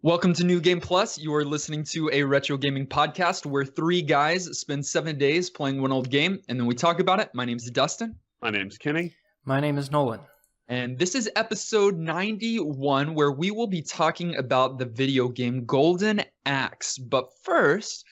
Welcome to New Game Plus. You are listening to a retro gaming podcast where three guys spend 7 days playing one old game, and then we talk about it. My name's Dustin. My name's Kenny. My name is Nolan. And this is episode 91, where we will be talking about the video game Golden Axe. But first,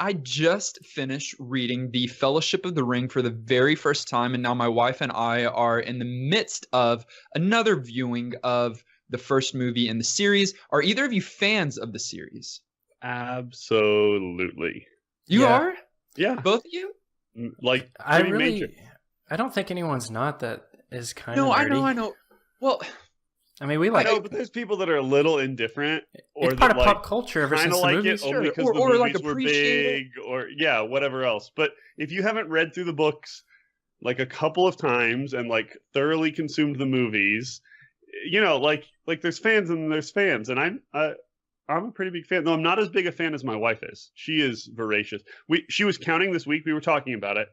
I just finished reading The Fellowship of the Ring for the very first time, and now my wife and I are in the midst of another viewing of the first movie in the series. Are either of you fans of the series? Absolutely. You Yeah. are? Yeah. Both of you? Like, I pretty really, major. I don't think anyone's not that is kind of No, nerdy. I know. Well, I mean, we I like know, but there's people that are a little indifferent, or it's part that of pop culture ever kind since of the like movies. it only because Or- the or, movies like, were appreciate big, or whatever else. But if you haven't read through the books like a couple of times and like thoroughly consumed the movies, you know, like there's fans and there's fans, and I'm a pretty big fan. Though I'm not as big a fan as my wife is. She is voracious. She was counting this week. We were talking about it,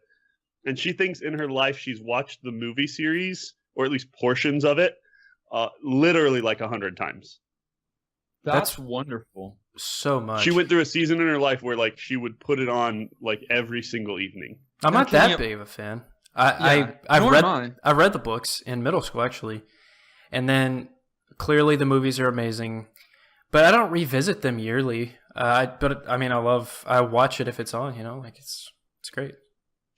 and she thinks in her life she's watched the movie series, or at least portions of it, literally like 100 times. that's wonderful. So much. She went through a season in her life where like she would put it on like every single evening. I'm not Okay, that yeah. big of a fan. Yeah, I've nor read am I read the books in middle school actually, and then clearly the movies are amazing, but I don't revisit them yearly. But I mean, I watch it if it's on. You know, like it's great.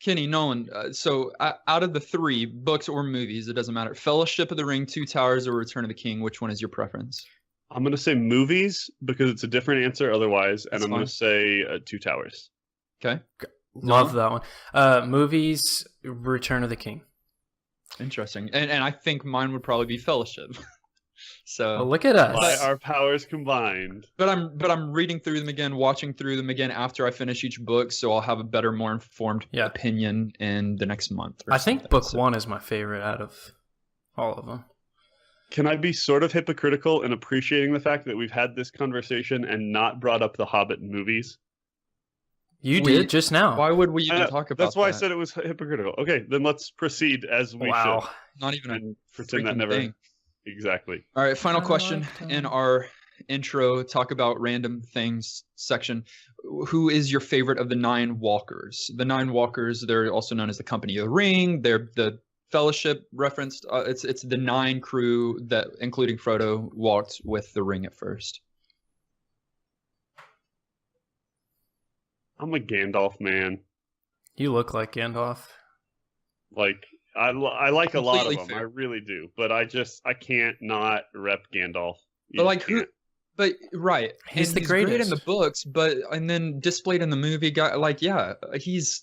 Kenny, Nolan, so out of the three, books or movies, it doesn't matter. Fellowship of the Ring, Two Towers, or Return of the King, which one is your preference? I'm gonna say movies because it's a different answer otherwise, and That's I'm gonna fine. say Two Towers. Okay, Love that one. Movies, Return of the King. interesting. And I think mine would probably be Fellowship. So, Well, look at us. By our powers combined. but I'm reading through them again, watching through them again after I finish each book, so I'll have a better, more informed Yeah. opinion in the next month. Or I think something. book So- one is my favorite out of all of them. Can I be sort of hypocritical in appreciating the fact that we've had this conversation and not brought up the Hobbit movies? You We- did just now. Why would we I even know, talk about That's why I that? said it was hypocritical. Okay, then let's proceed as we Wow. should. Not even a And pretend that freaking never thing. exactly. All right, final I question like that. in our intro talk about random things section. Who is your favorite of the Nine Walkers? The Nine Walkers, they're also known as the Company of the Ring. They're the Fellowship referenced. It's the nine crew that, including Frodo, walked with the ring at first. I'm a Gandalf man. You look like Gandalf. Like I like a lot of Completely them. fair. I really do. But I can't not rep Gandalf. You But like just who? can't. But right, He's and the great in greatest. the books, and then displayed in the movie. Guy, like yeah, he's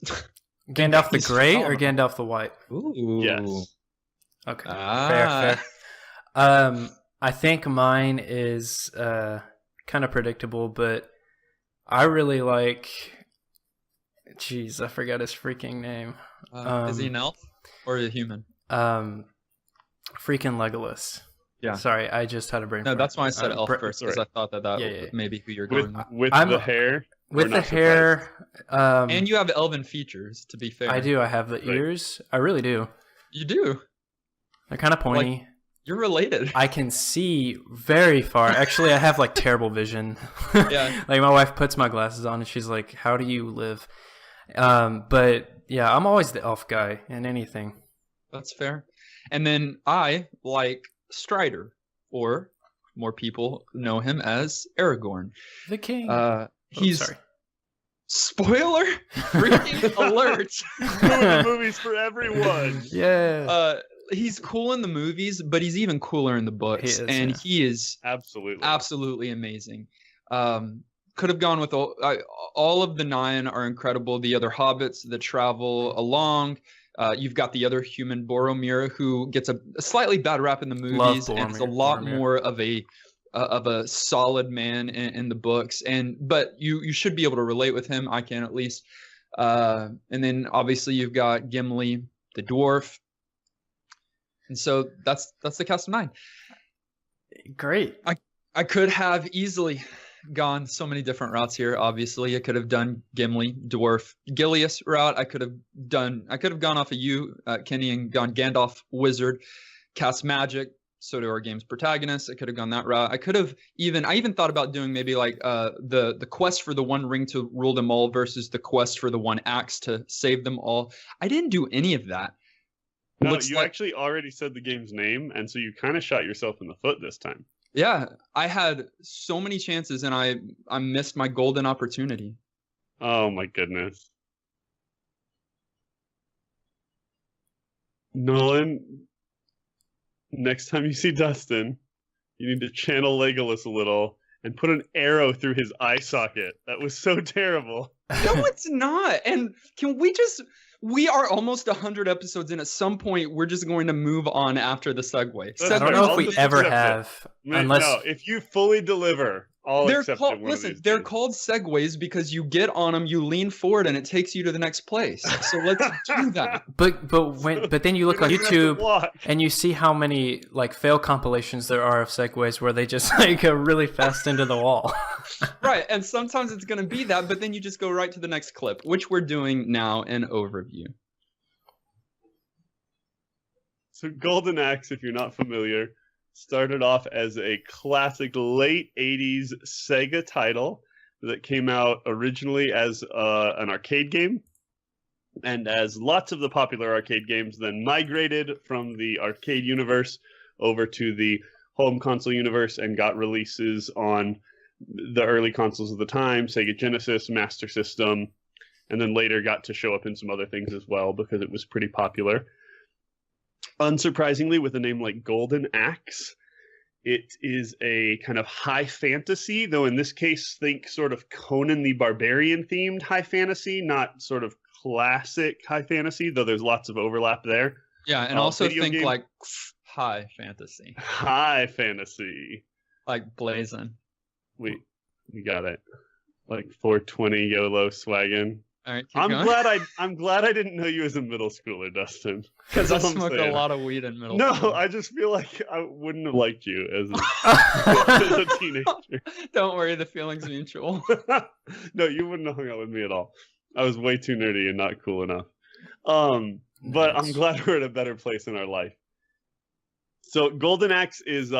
Gandalf the He's Grey or phenomenal. Gandalf the White? Ooh. Yes. Okay. Ah. Fair. I think mine is kind of predictable, but I really like. Jeez, I forgot his freaking name. Is he an elf or a human? Freaking Legolas. Yeah. Sorry, I just had a brain. No, fart. that's why I said elf Br- first, because I thought that Yeah. may be who you're With going with. I'm the a- hair. with We're the not hair. And you have elven features, to be fair. I do. I have the Right. ears. I really do. You do. They're kind of pointy. You're related. I can see very far. Actually, I have like terrible vision. Yeah. Like my wife puts my glasses on and she's like, "How do you live?" But yeah, I'm always the elf guy in anything. That's fair. And then I like Strider, or more people know him as Aragorn. The king. He's sorry. spoiler freaking alert. Ruin the movies for everyone. Yeah. He's cool in the movies, but he's even cooler in the books, He is, and yeah. he is Absolutely. absolutely amazing. Could have gone with all of the nine are incredible. The other hobbits that travel along. You've got the other human Boromir, who gets a slightly bad rap in the movies, and is a lot Boromir. more of a solid man in the books. But you should be able to relate with him. I can at least. And then obviously you've got Gimli, the dwarf. And so that's the cast of nine. Great. I could have easily gone so many different routes here. Obviously, I could have done Gimli, dwarf, Gilius route. I could have gone off of you, Kenny, and gone Gandalf, wizard, cast magic, so do our game's protagonists. I could have gone that route. I even thought about doing maybe like the quest for the one ring to rule them all versus the quest for the one axe to save them all. I didn't do any of that. No, you actually already said the game's name, and so you kind of shot yourself in the foot this time. Yeah, I had so many chances, and I missed my golden opportunity. Oh my goodness. Nolan, next time you see Dustin, you need to channel Legolas a little and put an arrow through his eye socket. That was so terrible. No, it's not. And can we are almost 100 episodes in. At some point, we're just going to move on after the segue. I don't know if we ever have. Unless... No, if you fully deliver, I'll accept it. Listen, they're called segues because you get on them, you lean forward, and it takes you to the next place. So let's do that. But then you look on YouTube and you see how many like fail compilations there are of segues where they just like go really fast into the wall. Right, and sometimes it's going to be that, but then you just go right to the next clip, which we're doing now in overview. So Golden Axe, if you're not familiar, started off as a classic late 80s Sega title that came out originally as an arcade game. And as lots of the popular arcade games then migrated from the arcade universe over to the home console universe and got releases on the early consoles of the time, Sega Genesis, Master System, and then later got to show up in some other things as well because it was pretty popular. Unsurprisingly, with a name like Golden Axe, it is a kind of high fantasy, though in this case, think sort of Conan the Barbarian themed high fantasy, not sort of classic high fantasy, though there's lots of overlap there. Yeah, and also think game, like high fantasy. High fantasy. Like blazing. We got it. Like 420 YOLO swaggin'. All right, I'm glad I didn't know you as a middle schooler, Dustin. Because I smoked a lot of weed in middle school. No, I just feel like I wouldn't have liked you as a teenager. Don't worry, the feeling's mutual. No, you wouldn't have hung out with me at all. I was way too nerdy and not cool enough. But I'm glad we're at a better place in our life. So Golden Axe is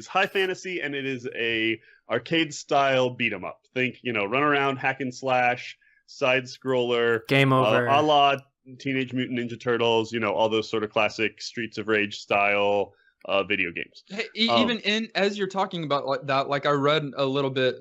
high fantasy, and it is a arcade style beat 'em up. Think, run around, hack and slash, side scroller, game over, a la Teenage Mutant Ninja Turtles, all those sort of classic Streets of Rage style video games. Hey, even as you're talking about like that, like I read a little bit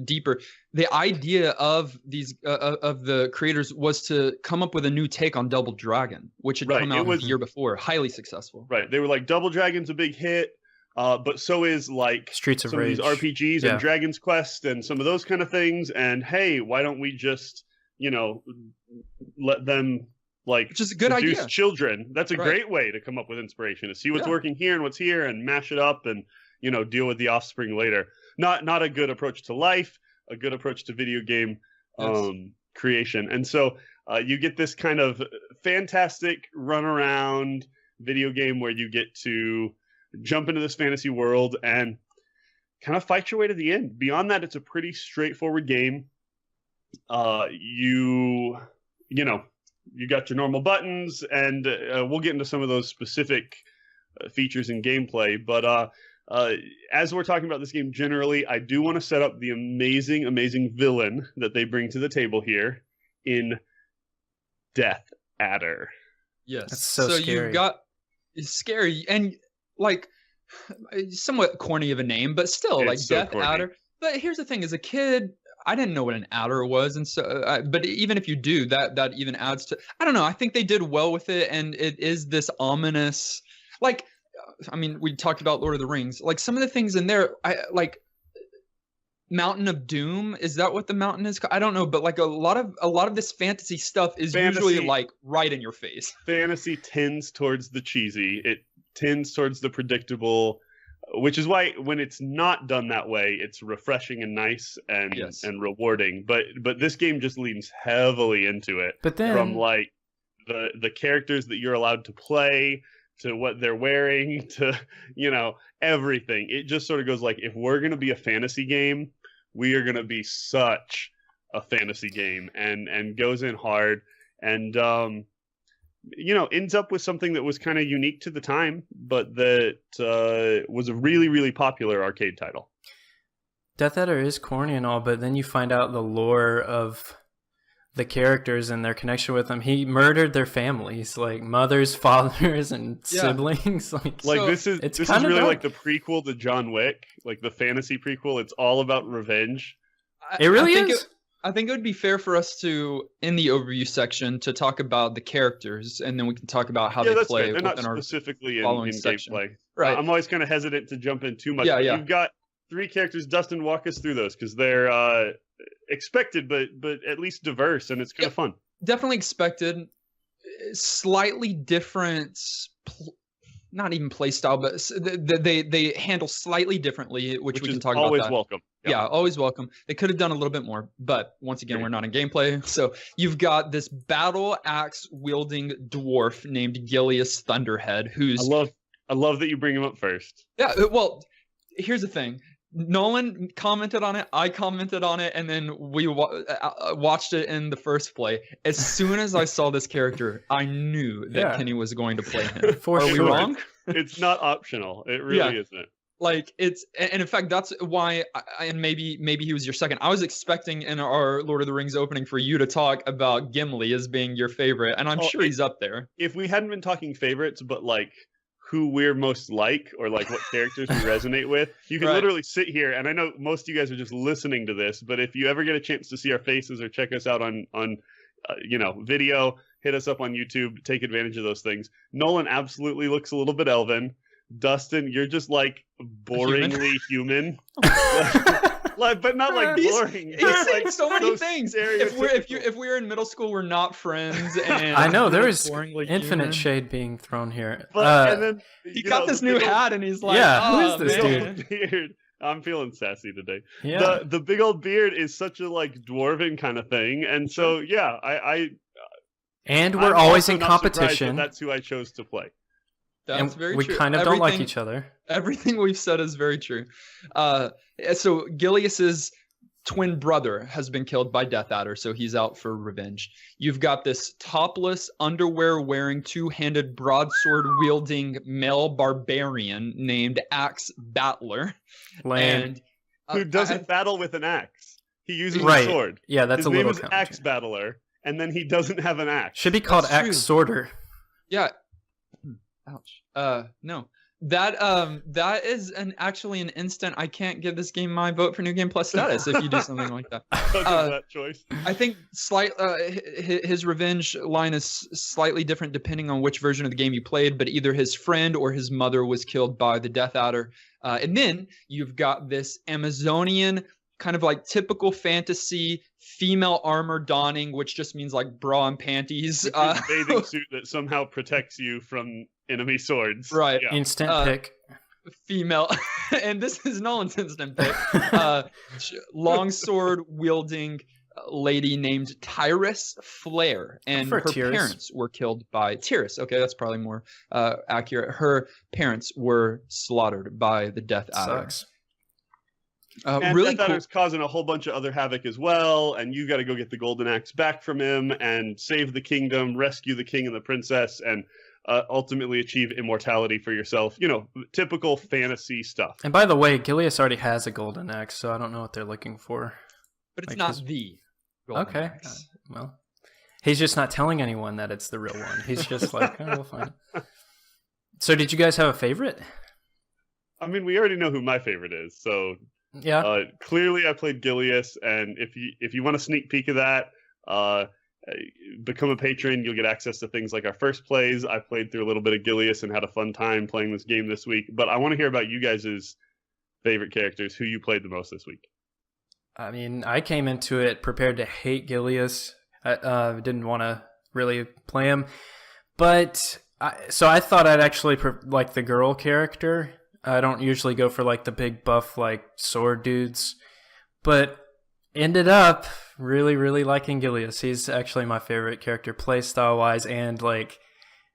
deeper, the idea of these of the creators was to come up with a new take on Double Dragon, which had come out the year before, highly successful. Right, they were like, Double Dragon's a big hit, but so is like Streets of Rage, these RPGs and Dragon's Quest and some of those kind of things. And hey, why don't we just let them like just a good produce idea. Children? That's a great way to come up with inspiration, to see what's working here and what's here and mash it up and deal with the offspring later. Not a good approach to life, a good approach to video game creation. And so you get this kind of fantastic run around video game where you get to jump into this fantasy world and kind of fight your way to the end. Beyond that, it's a pretty straightforward game. You got your normal buttons, and we'll get into some of those specific features in gameplay. But as we're talking about this game generally, I do want to set up the amazing, amazing villain that they bring to the table here in Death Adder. Yes. That's so scary. It's scary and like somewhat corny of a name, but still, it's like so Death corny. Adder. But here's the thing: as a kid, I didn't know what an adder was, and so. But even if you do, that even adds to. I don't know. I think they did well with it, and it is this ominous. Like, I mean, we talked about Lord of the Rings. Like some of the things in there, like Mountain of Doom. Is that what the mountain is? I don't know, but like a lot of this fantasy stuff is usually like right in your face. Fantasy tends towards the cheesy. It tends towards the predictable. Which is why when it's not done that way, it's refreshing and nice and rewarding. But this game just leans heavily into it. But then, from like the characters that you're allowed to play to what they're wearing to everything. It just sort of goes like, if we're gonna be a fantasy game, we are gonna be such a fantasy game, and goes in hard. And ends up with something that was kind of unique to the time, but that was a really, really popular arcade title. Death Adder is corny and all, but then you find out the lore of the characters and their connection with them. He murdered their families, like mothers, fathers, and siblings. This is really dark. Like the prequel to John Wick, like the fantasy prequel. It's all about revenge. It really is. I think it would be fair for us to, in the overview section, to talk about the characters, and then we can talk about how they play. They're not specifically in gameplay. Right. I'm always kind of hesitant to jump in too much. Yeah. You've got 3 characters. Dustin, walk us through those because they're expected, but at least diverse, and it's kind of fun. Definitely expected. Slightly different. Not even play style, but they handle slightly differently, which we can talk about. Always welcome. Yeah, always welcome. They could have done a little bit more, but once again, we're not in gameplay. So you've got this battle axe wielding dwarf named Gilius Thunderhead, who's I love that you bring him up first. Yeah, well, here's the thing. Nolan commented on it, I commented on it, and then we watched it in the first play. As soon as I saw this character, I knew that Kenny was going to play him. Are we wrong? It's not optional. It really isn't. Like and in fact, that's why. And maybe he was your second. I was expecting in our Lord of the Rings opening for you to talk about Gimli as being your favorite, and I'm sure he's up there. If we hadn't been talking favorites, but like who we're most like, or like what characters we resonate with, you can literally sit here, and I know most of you guys are just listening to this, but if you ever get a chance to see our faces or check us out on video, hit us up on YouTube, take advantage of those things. Nolan absolutely looks a little bit elven. Dustin, you're just like boringly human. But not like boring. He's saying like so many things. If we're in middle school, we're not friends. And I know there is infinite shade being thrown here. And then he got this new hat, and he's like, who is this dude? Beard. I'm feeling sassy today. Yeah. The big old beard is such a like dwarven kind of thing, and so and we're always in competition. That's who I chose to play. That's very true. We kind of don't like each other. Everything we've said is very true. So Gilius's twin brother has been killed by Death Adder, so he's out for revenge. You've got this topless, underwear-wearing, two-handed, broadsword-wielding male barbarian named Axe Battler. And who doesn't battle with an axe. He uses a sword. Yeah, that's His a little name is Axe Battler, and then he doesn't have an axe. Should be called Axe Sworder. Yeah. Ouch. No. That is actually an instant. I can't give this game my vote for New Game Plus status if you do something like that. That choice. I think his revenge line is slightly different depending on which version of the game you played, but either his friend or his mother was killed by the Death Adder. And then you've got this Amazonian kind of like typical fantasy female armor donning, which just means like bra and panties. Bathing suit that somehow protects you from enemy swords. Right. Yeah. Instant pick. Female. And this is Nolan's instant pick. Longsword wielding lady named Tyris Flare. And her parents were killed by Tyris. Okay, that's probably more accurate. Her parents were slaughtered by the Death Adder. Sucks. And really Death Adder's causing a whole bunch of other havoc as well, and you got to go get the golden axe back from him and save the kingdom, rescue the king and the princess, and ultimately achieve immortality for yourself. Typical fantasy stuff. And by the way, Gilius already has a golden axe, so I don't know what they're looking for. But it's not the golden axe. Well, he's just not telling anyone that it's the real one. He's just like, we'll find it. So did you guys have a favorite? I mean, we already know who my favorite is, so... Yeah. Clearly, I played Gilius, and if you want a sneak peek of that, become a patron. You'll get access to things like our first plays. I played through a little bit of Gilius and had a fun time playing this game this week. But I want to hear about you guys' favorite characters. Who you played the most this week? I mean, I came into it prepared to hate Gilius. I didn't want to really play him, but so I thought I'd actually like the girl character. I don't usually go for like the big buff like sword dudes, but ended up really, really liking Gilius. He's actually my favorite character play style wise, and like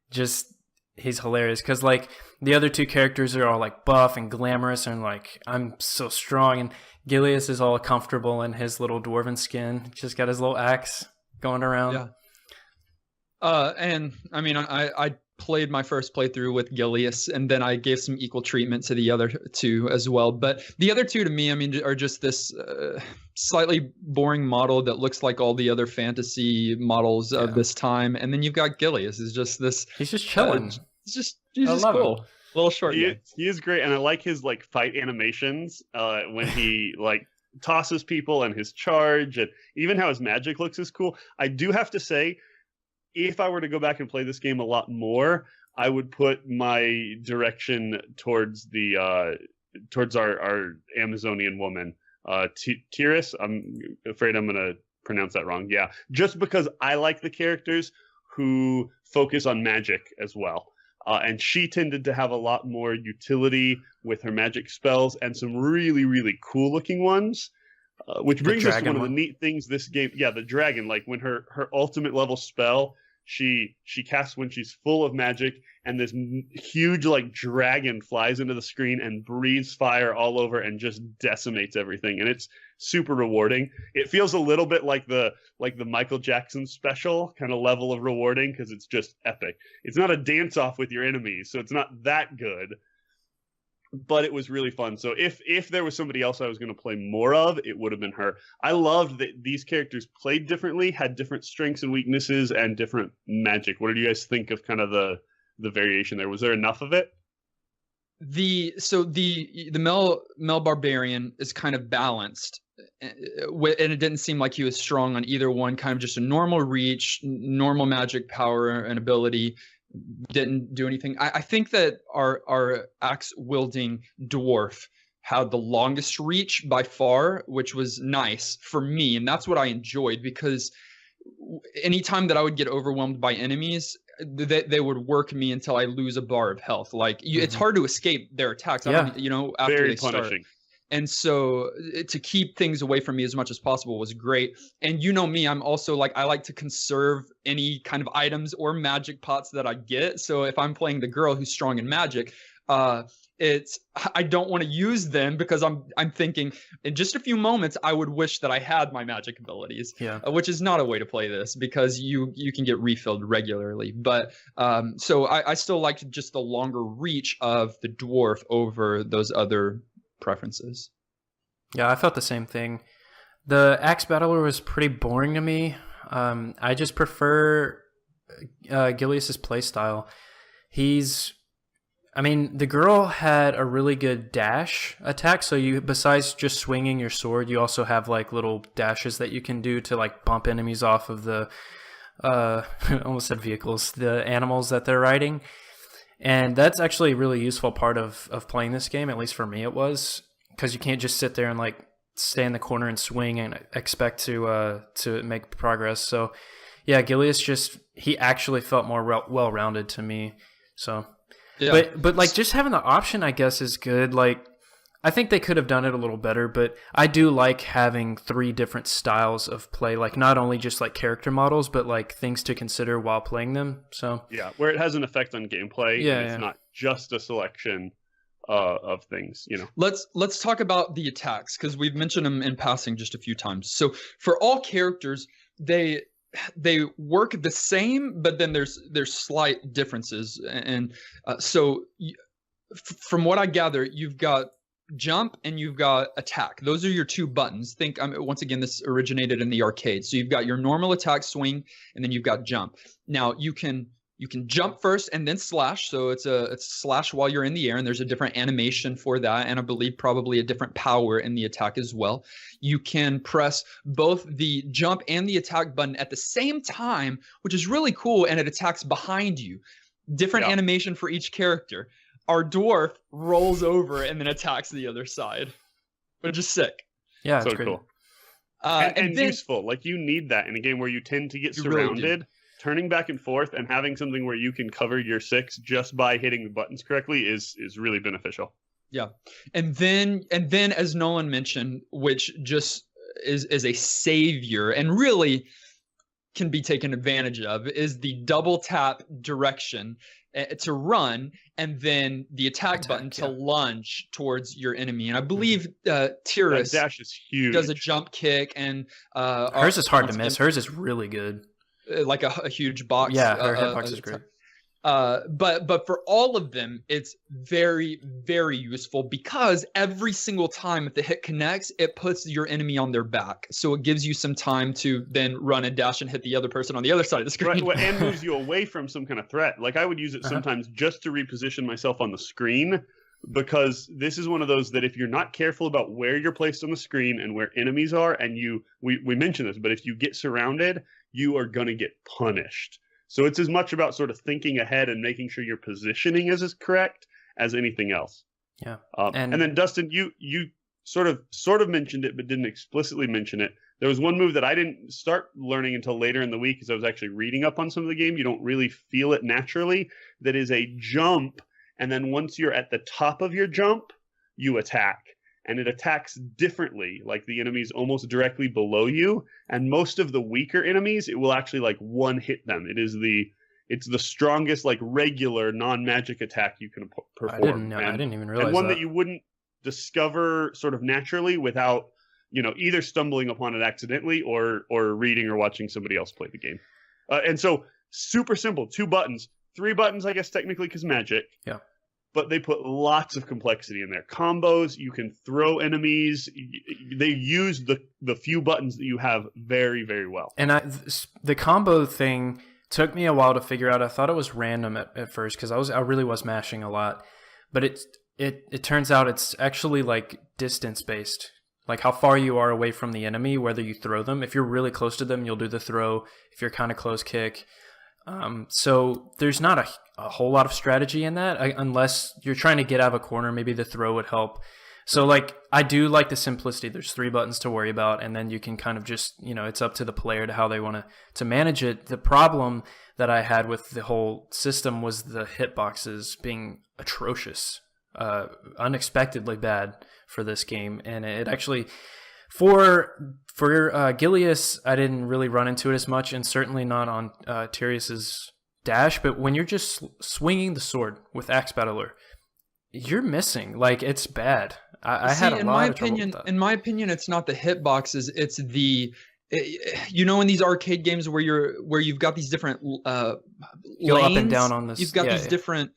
just he's hilarious because like the other two characters are all like buff and glamorous and like I'm so strong, and Gilius is all comfortable in his little dwarven skin, just got his little axe going around. And I mean, I played my first playthrough with Gilius, and then I gave some equal treatment to the other two as well. But the other two, to me, I mean, are just this slightly boring model that looks like all the other fantasy models of this time. And then you've got Gilius, is just this. He's just chilling. He's just cool. Little short guy. He is great, and I like his like fight animations when he like tosses people and his charge, and even how his magic looks is cool. I do have to say, if I were to go back and play this game a lot more, I would put my direction towards the towards our Amazonian woman, Tyris. I'm afraid I'm gonna pronounce that wrong. Yeah, just because I like the characters who focus on magic as well. And she tended to have a lot more utility with her magic spells and some really, really cool looking ones. Which brings us to one of the neat things this game. Yeah, the dragon, like when her ultimate level spell, she casts when she's full of magic, and this huge like dragon flies into the screen and breathes fire all over and just decimates everything. And it's super rewarding. It feels a little bit like the Michael Jackson special kind of level of rewarding, because it's just epic. It's not a dance off with your enemies, so it's not that good, but it was really fun. So if there was somebody else I was going to play more of, it would have been her. I loved that these characters played differently, had different strengths and weaknesses, and different magic. What did you guys think of kind of the variation there? Was there enough of it? The male barbarian is kind of balanced, and it didn't seem like he was strong on either one. Kind of just a normal reach, normal magic power and ability. Didn't do anything. I think that our axe wielding dwarf had the longest reach by far, which was nice for me, and that's what I enjoyed, because anytime that I would get overwhelmed by enemies, they would work me until I lose a bar of health. Like it's hard to escape their attacks. Yeah. After Very they punishing. start. And so to keep things away from me as much as possible was great. And you know me, I'm also like, I like to conserve any kind of items or magic pots that I get. So if I'm playing the girl who's strong in magic, I don't want to use them, because I'm thinking in just a few moments I would wish that I had my magic abilities. Yeah. Which is not a way to play this, because you can get refilled regularly. But so I still liked just the longer reach of the dwarf over those other preferences. Yeah, I felt the same thing. The axe battler was pretty boring to me. I just prefer Gilius's playstyle. The girl had a really good dash attack, so you, besides just swinging your sword, you also have like little dashes that you can do to like bump enemies off of the almost said vehicles, the animals that they're riding. And that's actually a really useful part of playing this game, at least for me it was, because you can't just sit there and like stay in the corner and swing and expect to make progress. So yeah, Gilius he actually felt more well-rounded to me. So yeah. But like just having the option, I guess, is good. Like I think they could have done it a little better, but I do like having 3 different styles of play, like not only just like character models, but like things to consider while playing them. So yeah, where it has an effect on gameplay. Yeah, and it's not just a selection of things. Let's talk about the attacks, because we've mentioned them in passing just a few times. So for all characters, they work the same, but then there's slight differences. And so from what I gather, you've got jump and you've got attack. Those are your 2 buttons. Think, once again, this originated in the arcade. So you've got your normal attack, swing, and then you've got jump. Now you can jump first and then slash. So it's slash while you're in the air, and there's a different animation for that, and I believe probably a different power in the attack as well. You can press both the jump and the attack button at the same time, which is really cool, and it attacks behind you. Different animation for each character. Our dwarf rolls over and then attacks the other side, which is sick. Yeah, so it's cool. And then, useful. Like you need that in a game where you tend to get surrounded. Really, turning back and forth and having something where you can cover your 6 just by hitting the buttons correctly is really beneficial. Yeah. And then as Nolan mentioned, which just is a savior and really can be taken advantage of, is the double tap direction to run, and then the attack button to lunge towards your enemy. And I believe Tyris, that dash is huge, does a jump kick, and hers is hard to miss. Hers is really good. like a huge box. Yeah, her hitbox is great. But for all of them, it's very, very useful because every single time if the hit connects, it puts your enemy on their back. So it gives you some time to then run and dash and hit the other person on the other side of the screen. Right, and moves you away from some kind of threat. Like I would use it sometimes just to reposition myself on the screen, because this is one of those that if you're not careful about where you're placed on the screen and where enemies are, and we mentioned this, but if you get surrounded, you are going to get punished. So it's as much about sort of thinking ahead and making sure your positioning is correct as anything else. Yeah. And then Dustin, you sort of mentioned it, but didn't explicitly mention it. There was one move that I didn't start learning until later in the week as I was actually reading up on some of the game. You don't really feel it naturally. That is a jump, and then once you're at the top of your jump, you attack. And it attacks differently, like the enemies almost directly below you. And most of the weaker enemies, it will actually like one hit them. It's the strongest like regular non-magic attack you can perform. I didn't know. I didn't even realize and one that you wouldn't discover sort of naturally without, either stumbling upon it accidentally or reading or watching somebody else play the game. And so super simple, 2 buttons, 3 buttons, I guess technically because magic. Yeah. But they put lots of complexity in there. Combos, you can throw enemies. They use the few buttons that you have very, very well. And the combo thing took me a while to figure out. I thought it was random at first because I really was mashing a lot. But it turns out it's actually like distance based. Like how far you are away from the enemy, whether you throw them. If you're really close to them, you'll do the throw. If you're kind of close, kick. So there's not a whole lot of strategy in that unless you're trying to get out of a corner. Maybe the throw would help. So like I do like the simplicity. There's 3 buttons to worry about, and then you can kind of just it's up to the player to how they want to manage it. The problem that I had with the whole system was the hitboxes being atrocious, unexpectedly bad for this game, and it actually. For Gilius, I didn't really run into it as much, and certainly not on Tyris's dash. But when you're just swinging the sword with Axe Battler, you're missing. Like it's bad. I had a lot of trouble with that. In my opinion, it's not the hitboxes; it's the in these arcade games where you've got these different go lanes, up and down on this. You've got these different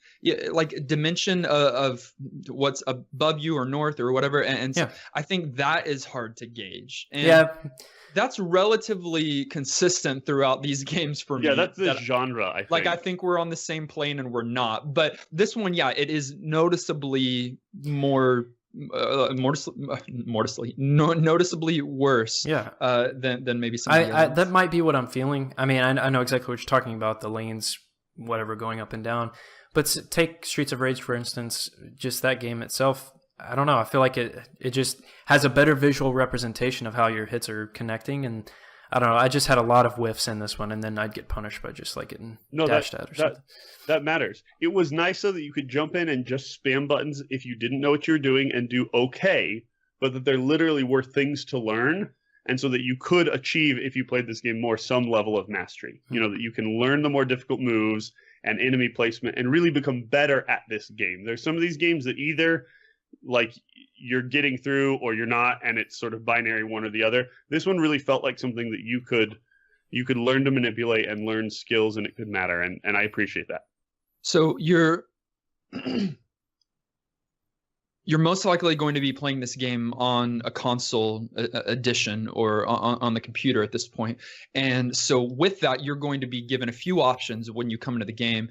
like dimension of what's above you or north or whatever, and so I think that is hard to gauge. And that's relatively consistent throughout these games for me. Yeah, that's the genre. I think. Like I think we're on the same plane and we're not, but this one, it is noticeably more. Noticeably worse than maybe somebody else. That might be what I'm feeling. I mean, I know exactly what you're talking about, the lanes, whatever, going up and down. But take Streets of Rage, for instance, just that game itself, I don't know. I feel like it just has a better visual representation of how your hits are connecting. And I don't know. I just had a lot of whiffs in this one, and then I'd get punished by just like getting dashed at or something. That matters. It was nice so that you could jump in and just spam buttons if you didn't know what you were doing and do okay, but that there literally were things to learn, and so that you could achieve, if you played this game more, some level of mastery. That you can learn the more difficult moves and enemy placement and really become better at this game. There's some of these games that either like you're getting through or you're not, and it's sort of binary one or the other. This one really felt like something that you could learn to manipulate and learn skills, and it could matter, and I appreciate that. So you're most likely going to be playing this game on a console edition or on the computer at this point. And so with that, you're going to be given a few options when you come into the game.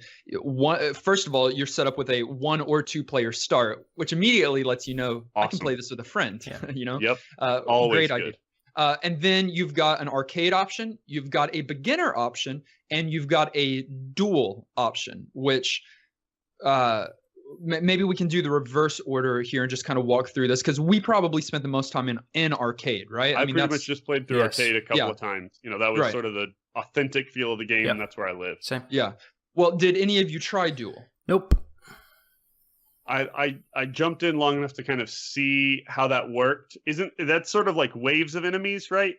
First of all, you're set up with a 1 or 2 player start, which immediately lets you know, awesome. I can play this with a friend. Yeah. Yep. Always great good. idea. And then you've got an arcade option, you've got a beginner option, and you've got a dual option, which maybe we can do the reverse order here and just kind of walk through this, because we probably spent the most time in arcade, right? I mean, pretty much just played through arcade a couple of times. That was sort of the authentic feel of the game, and that's where I live. Same. Yeah. Well, did any of you try dual? Nope. I jumped in long enough to kind of see how that worked. Isn't that sort of like waves of enemies, right?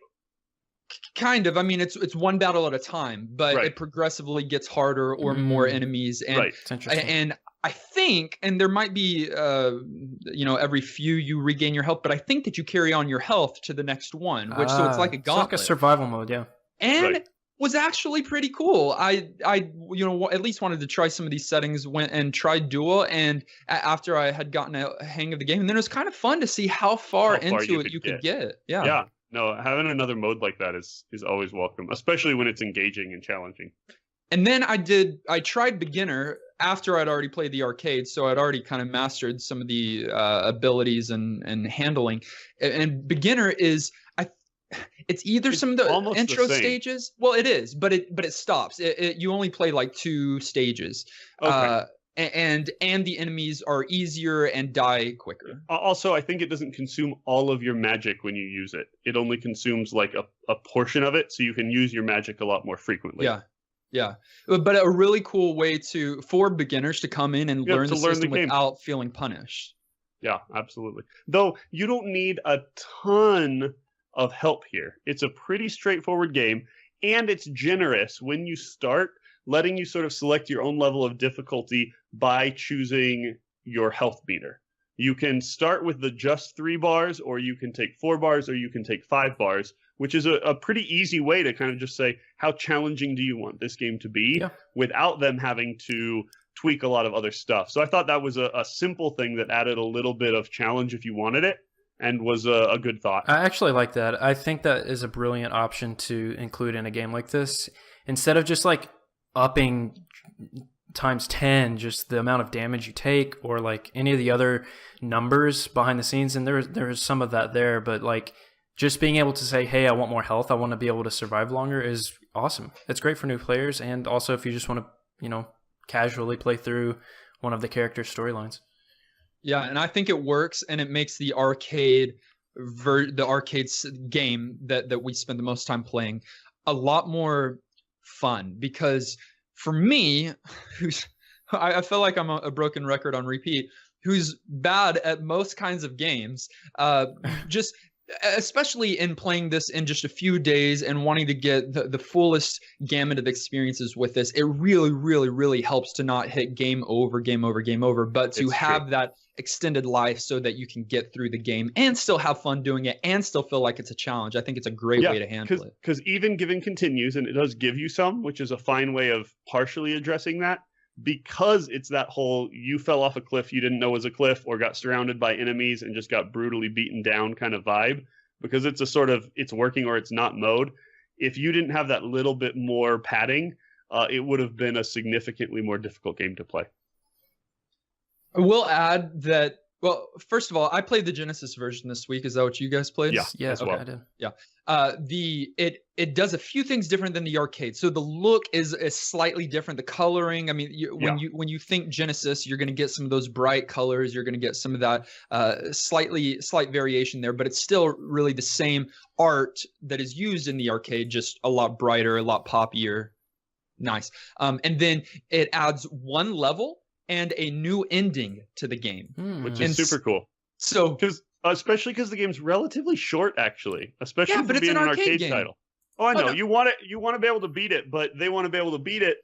Kind of. I mean, it's one battle at a time, but it progressively gets harder or more enemies. And, It's interesting. And I think, and there might be, every few you regain your health, but I think that you carry on your health to the next one, which so it's like a gauntlet. It's like a survival mode, yeah. And was actually pretty cool. I at least wanted to try some of these settings, went and tried duel, and after I had gotten a hang of the game, and then it was kind of fun to see how far into it you could get. Yeah. No, having another mode like that is always welcome, especially when it's engaging and challenging. And then I tried beginner after I'd already played the arcade, so I'd already kind of mastered some of the abilities and handling. And beginner is it's either some of the intro stages. Well, it is, but it stops. You only play like 2 stages. Okay. And the enemies are easier and die quicker. Also, I think it doesn't consume all of your magic when you use it. It only consumes like a portion of it, so you can use your magic a lot more frequently. Yeah. But a really cool way for beginners to come in and learn the system without feeling punished. Yeah, absolutely. Though you don't need a ton of help here. It's a pretty straightforward game, and it's generous when you start, letting you sort of select your own level of difficulty by choosing your health meter. You can start with the just 3 bars, or you can take 4 bars, or you can take 5 bars, which is a pretty easy way to kind of just say, how challenging do you want this game to be without them having to tweak a lot of other stuff. So I thought that was a simple thing that added a little bit of challenge if you wanted it, and was a good thought. I actually like that. I think that is a brilliant option to include in a game like this. Instead of just like upping times 10 just the amount of damage you take, or like any of the other numbers behind the scenes, and there's some of that there, but like just being able to say, hey, I want more health, I want to be able to survive longer, is awesome. It's great for new players, and also if you just want to, casually play through one of the character storylines. Yeah, and I think it works, and it makes the arcade game that we spend the most time playing a lot more fun. Because for me, I feel like I'm a broken record on repeat, who's bad at most kinds of games, just especially in playing this in just a few days and wanting to get the fullest gamut of experiences with this, it really, really, really helps to not hit game over, but to have that extended life so that you can get through the game and still have fun doing it and still feel like it's a challenge. I think it's a great way to handle it. Because even giving continues, and it does give you some, which is a fine way of partially addressing that, because it's that whole you fell off a cliff you didn't know was a cliff, or got surrounded by enemies and just got brutally beaten down kind of vibe, because it's a sort of it's working or it's not mode. If you didn't have that little bit more padding, it would have been a significantly more difficult game to play. I will add that, well, first of all, I played the Genesis version this week. Is that what you guys played? Yeah, as well. I did. Yeah. It does a few things different than the arcade. So the look is slightly different. The coloring, I mean, when you think Genesis, you're going to get some of those bright colors. You're going to get some of that slight variation there, but it's still really the same art that is used in the arcade, just a lot brighter, a lot poppier. Nice. And then it adds 1 level and a new ending to the game, which is super cool. So, especially because the game's relatively short, actually, especially but for being an arcade game. title. Oh, I know. No. You want to be able to beat it, but they want to be able to beat it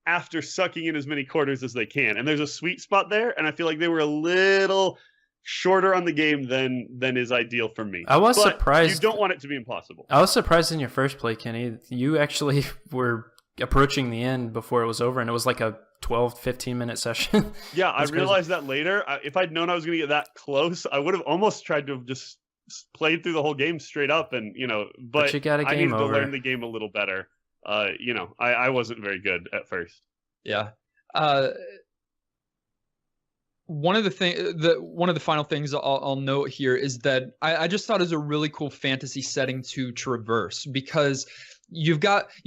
after sucking in as many quarters as they can. And there's a sweet spot there, and I feel like they were a little shorter on the game than is ideal for me. I was surprised. You don't want it to be impossible. I was surprised in your first play, Kenny. You actually were approaching the end before it was over, and it was like a 12-15 minute session. Yeah, I realized that later. If I'd known I was going to get that close, I would have almost tried to have just played through the whole game straight up, and but you got a game I needed over. to learn the game a little better. I wasn't very good at first. Yeah. One of the final things I'll note here is that I just thought it was a really cool fantasy setting to traverse, because you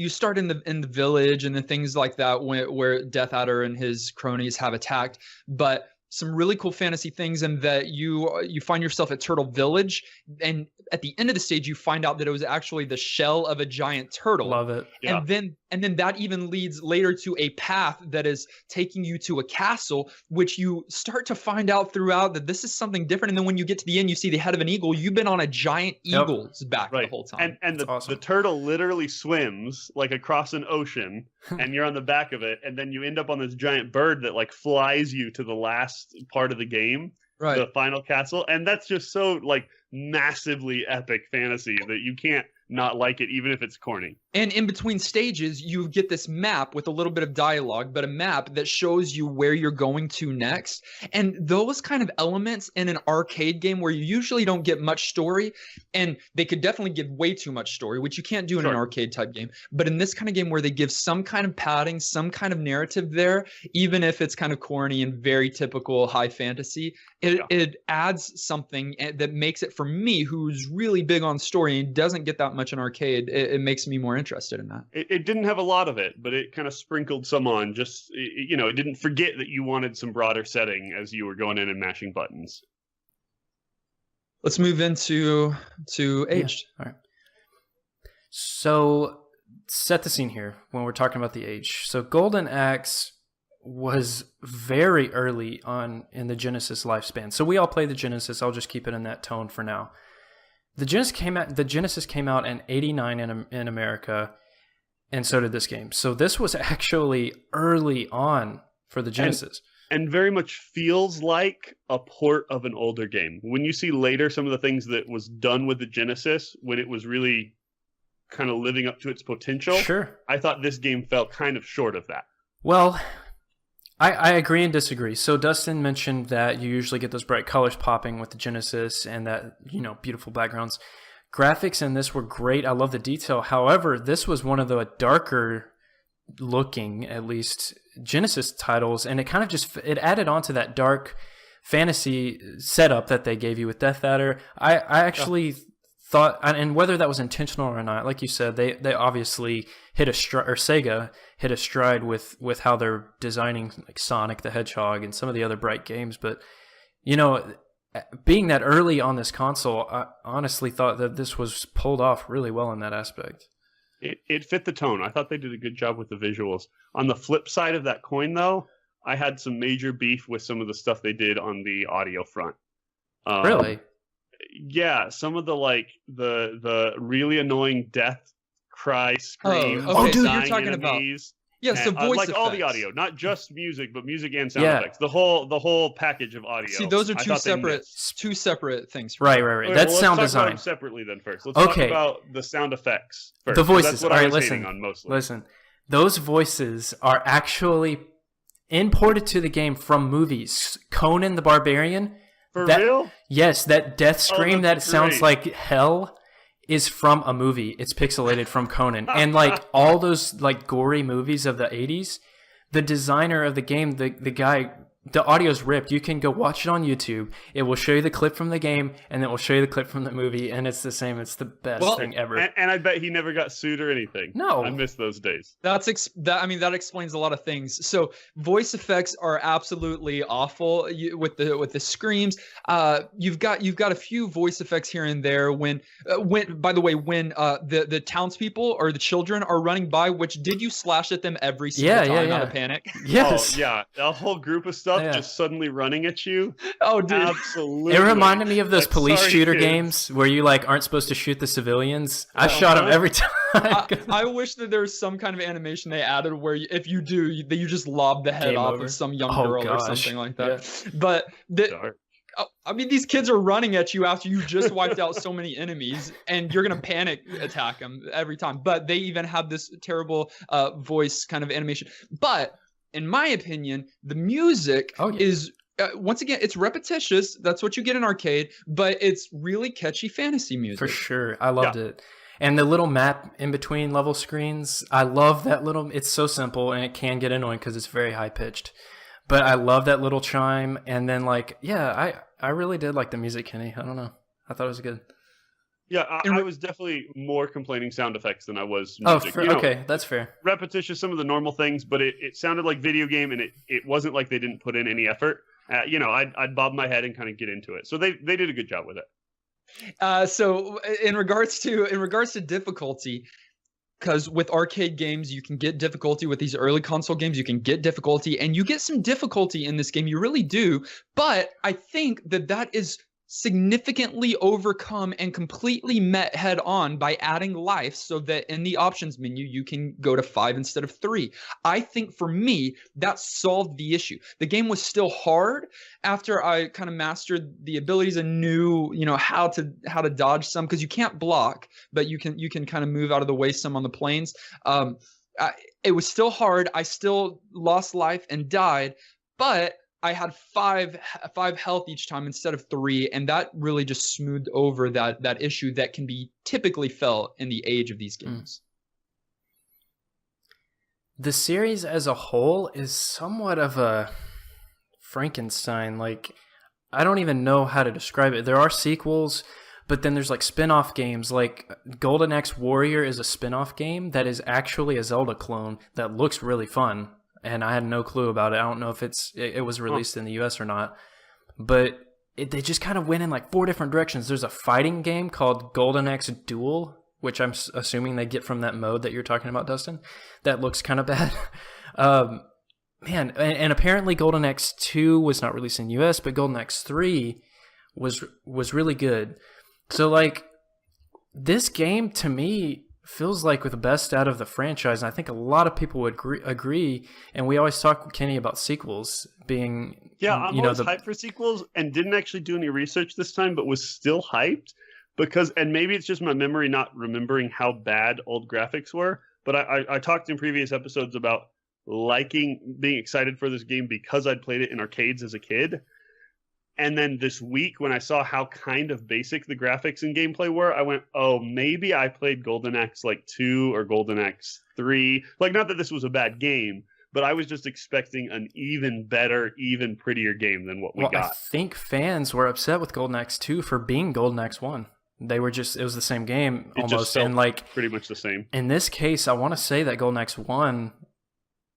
start in the village and then things like that where Death Adder and his cronies have attacked, but some really cool fantasy things, and that you find yourself at Turtle Village, and at the end of the stage you find out that it was actually the shell of a giant turtle. Love it. Yeah. And then that even leads later to a path that is taking you to a castle, which you start to find out throughout that this is something different. And then when you get to the end, you see the head of an eagle. You've been on a giant eagle's back the whole time. And awesome. The turtle literally swims like across an ocean, and you're on the back of it, and then you end up on this giant bird that like flies you to the last part of the game, right? The final castle, and that's just so like massively epic fantasy that you can't not like it, even if it's corny. And in between stages, you get this map with a little bit of dialogue, but a map that shows you where you're going to next. And those kind of elements in an arcade game where you usually don't get much story, and they could definitely give way too much story, which you can't do in an arcade type game. But in this kind of game where they give some kind of padding, some kind of narrative there, even if it's kind of corny and very typical high fantasy, it adds something that makes it, for me, who's really big on story and doesn't get that much in arcade, it makes me more interested in that. It didn't have a lot of it, but it kind of sprinkled some on. Just, it didn't forget that you wanted some broader setting as you were going in and mashing buttons. Let's move into age. Yeah. All right. So set the scene here when we're talking about the age. So Golden Axe was very early on in the Genesis lifespan. So we all play the Genesis. I'll just keep it in that tone for now. The Genesis came out in '89 in America, and so did this game. So this was actually early on for the Genesis. And very much feels like a port of an older game. When you see later some of the things that was done with the Genesis, when it was really kind of living up to its potential, sure, I thought this game fell kind of short of that. Well, I agree and disagree. So Dustin mentioned that you usually get those bright colors popping with the Genesis and that, beautiful backgrounds. Graphics in this were great. I love the detail. However, this was one of the darker looking, at least, Genesis titles, and it kind of it added on to that dark fantasy setup that they gave you with Death Adder. I actually thought, and whether that was intentional or not, like you said, they obviously hit a stride, or Sega hit a stride with how they're designing like Sonic the Hedgehog and some of the other bright games. But being that early on this console, I honestly thought that this was pulled off really well in that aspect. It fit the tone. I thought they did a good job with the visuals. On the flip side of that coin, though, I had some major beef with some of the stuff they did on the audio front. Really? Yeah, some of the really annoying death cry scream. Oh, dude, you're talking enemies. About so voice like effects. All the audio, not just music, but music and sound effects. The whole package of audio. See, those are two separate things. Right. That's sound let's talk design. about them separately then first. Let's talk about the sound effects first. The voices. That's what all I right, was hating on mostly. Listen, those voices are actually imported to the game from movies. Conan the Barbarian. For real? Yes, that death scream that sounds like hell is from a movie. It's pixelated from Conan. And like all those like gory movies of the 80s, the designer of the game, the guy, the audio's ripped. You can go watch it on YouTube. It will show you the clip from the game, and it will show you the clip from the movie, and it's the same. It's the best thing ever. And I bet he never got sued or anything. No. I miss those days. That explains a lot of things. So voice effects are absolutely awful with the screams. You've got a few voice effects here and there when the townspeople or the children are running by. Which did you slash at them every single time out of panic? Yes. Oh, yeah. A whole group of stuff just suddenly running at you. Oh, dude. Absolutely. It reminded me of those police shooter games where you like aren't supposed to shoot the civilians. I shot them every time. I wish that there was some kind of animation they added where if you do, you just lob the head off of some young girl or something like that. Yeah. But these kids are running at you after you just wiped out so many enemies, and you're gonna panic attack them every time. But they even have this terrible voice kind of animation. But in my opinion, the music is once again, it's repetitious. That's what you get in arcade, but it's really catchy fantasy music. For sure. I loved it. And the little map in between level screens, I love that little, it's so simple and it can get annoying because it's very high pitched. But I love that little chime. And then I really did like the music, Kenny. I don't know. I thought it was good. Yeah, I was definitely more complaining sound effects than I was music. Okay, that's fair. Repetitious, some of the normal things, but it sounded like video game, and it wasn't like they didn't put in any effort. I'd bob my head and kind of get into it. So they did a good job with it. So in regards to difficulty, because with arcade games you can get difficulty, with these early console games you can get difficulty, and you get some difficulty in this game, you really do. But I think that is significantly overcome and completely met head on by adding life so that in the options menu you can go to 5 instead of 3. I think for me that solved the issue. The game was still hard after I kind of mastered the abilities and knew, how to dodge some, because you can't block, but you can kind of move out of the way some on the planes. It was still hard. I still lost life and died, but I had five health each time instead of 3, and that really just smoothed over that issue that can be typically felt in the age of these games. The series as a whole is somewhat of a Frankenstein. Like, I don't even know how to describe it. There are sequels, but then there's like spin-off games. Like Golden Axe Warrior is a spin-off game that is actually a Zelda clone that looks really fun. And I had no clue about it. I don't know if it was released in the US or not. But they just kind of went in like 4 different directions. There's a fighting game called Golden Axe Duel, which I'm assuming they get from that mode that you're talking about, Dustin. That looks kind of bad. Man, and apparently Golden Axe 2 was not released in the US, but Golden Axe 3 was really good. So like, this game to me feels like with the best out of the franchise, and I think a lot of people would agree. And we always talk with Kenny about sequels being, I'm always hyped for sequels, and didn't actually do any research this time, but was still hyped because, and maybe it's just my memory not remembering how bad old graphics were. But I talked in previous episodes about being excited for this game because I'd played it in arcades as a kid. And then this week, when I saw how kind of basic the graphics and gameplay were, I went, oh, maybe I played Golden Axe 2 or Golden Axe 3. Like, not that this was a bad game, but I was just expecting an even better, even prettier game than what we got. I think fans were upset with Golden Axe 2 for being Golden Axe 1. They were just, it was the same game almost. It just felt and like pretty much the same. In this case, I want to say that Golden Axe 1